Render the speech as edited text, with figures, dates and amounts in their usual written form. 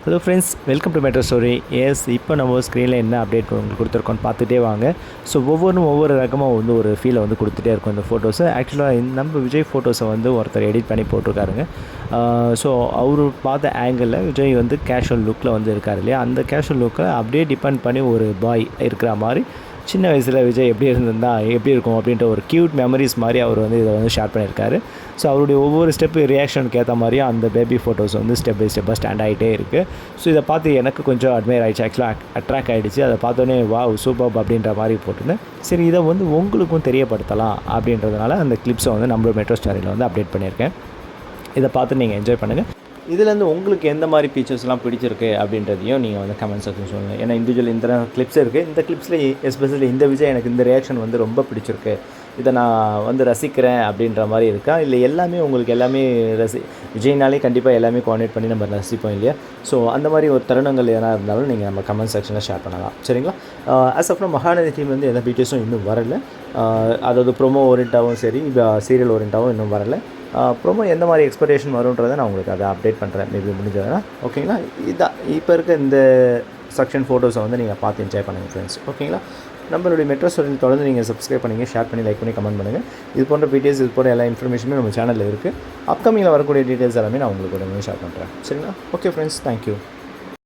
Hello friends, welcome to metro story. இப்போ நம்ம ஸ்க்ரீனில் என்ன அப்டேட் உங்களுக்கு கொடுத்துருக்கோன்னு பார்த்துட்டே வாங்க. ஸோ ஒவ்வொன்றும் ஒவ்வொரு ரகமாக வந்து ஒரு ஃபீலை வந்து கொடுத்துட்டே இருக்கும் இந்த ஃபோட்டோஸை. ஆக்சுவலாக நம்ம விஜய் ஃபோட்டோஸை வந்து ஒருத்தர் எடிட் பண்ணி போட்டிருக்காருங்க. ஸோ அவர் பார்த்த ஆங்கிளில் விஜய் வந்து கேஷுவல் லுக்கில் வந்து இருக்கார் இல்லையா, அந்த கேஷுவல் லுக்கை அப்படியே டிபெண்ட் பண்ணி ஒரு பாய் இருக்கிற மாதிரி சின்ன வயசில் விஜய் எப்படி இருந்திருந்தால் எப்படி இருக்கும் அப்படின்ற ஒரு க்யூட் மெமரிஸ் மாதிரி அவர் வந்து இதை வந்து ஷேர் பண்ணியிருக்காரு. ஸோ அவருடைய ஒவ்வொரு ஸ்டெப்பு ரியாக்ஷனுக்கு ஏற்ற மாதிரியும் அந்த பேபி ஃபோட்டோஸ் வந்து ஸ்டெப் பை ஸ்டெப்பாக ஸ்டாண்ட் ஆகிட்டே இருக்குது. ஸோ இதை பார்த்து எனக்கு கொஞ்சம் அட்மையர் ஆகிடுச்சு, ஆக்சுவலாக அட்ராக்ட் ஆகிடுச்சு. அதை பார்த்தோன்னே வாவ் சூப்பர் அப்படின்ற மாதிரி போட்டுருந்தேன். சரி, இதை வந்து உங்களுக்கும் தெரியப்படுத்தலாம் அப்படின்றதுனால அந்த கிளிப்ஸை வந்து நம்மளோட மெட்ரோ ஸ்டோரியில் வந்து அப்டேட் பண்ணியிருக்கேன். இதை பார்த்து நீங்கள் என்ஜாய் பண்ணுங்கள். இதுலேருந்து உங்களுக்கு எந்த மாதிரி ஃபீச்சர்ஸ்லாம் பிடிச்சிருக்கு அப்படின்றதையும் நீங்கள் வந்து கமெண்ட் செக்ஷன் சொல்லுங்கள். ஏன்னா இண்டிவிஜுவல் இந்த கிளிப்ஸ் இருக்குது, இந்த கிளிப்ஸில் எஸ்பெஷலி இந்த விஜய் எனக்கு இந்த ரியாக்ஷன் வந்து ரொம்ப பிடிச்சிருக்கு, இதை நான் வந்து ரசிக்கிறேன் அப்படின்ற மாதிரி இருக்கா, இல்லை எல்லாமே உங்களுக்கு எல்லாமே விஜய்னாலே கண்டிப்பாக எல்லாமே கோஆர்டினேட் பண்ணி நம்ம ரசிப்போம் இல்லையா. ஸோ அந்த மாதிரி ஒரு தருணங்கள் எதனா இருந்தாலும் நீங்கள் நம்ம கமெண்ட் செக்ஷனில் ஷேர் பண்ணலாம், சரிங்களா. ஆஸ் ஆஃப் மகாநதி டீம் வந்து எந்த டீட்டெயில்ஸும் இன்னும் வரலை. அதாவது ப்ரோமோ ஓரியண்டாகவும் சரி, சீரியல் ஓரியண்டாகவும் இன்னும் வரலை. ப்ரோமோ எந்த மாதிரி எக்ஸ்பெக்டேஷன் வரும்ன்றதை நான் உங்களுக்கு அதை அப்டேட் பண்ணுறேன் மேபி முடிஞ்சதுன்னா. ஓகேங்களா. இதான் இப்போ இருக்க இந்த செக்ஷன் ஃபோட்டோஸை வந்து நீங்கள் பார்த்து என்ஜாய் பண்ணுங்கள் ஃப்ரெண்ட்ஸ். ஓகேங்களா. நம்மளுடைய மெட்ரோ ஸ்டோரியில் தொடர்ந்து நீங்கள் சப்ஸ்கிரைப் பண்ணிங்க, ஷேர் பண்ணி, லைக் பண்ணி, கமெண்ட் பண்ணுங்கள். இது போன்ற டீட்டெயில்ஸ், இது போன்ற எல்லா இன்ஃபர்மேஷனுமே நம்ம சேனலில் இருக்குது. அப்கமிங்கில் வரக்கூடிய டீட்டெயில்ஸ் எல்லாமே நான் உங்களுக்கு உடனே ஷேர் பண்ணுறேன், சரிங்களா. Okay friends, thank you.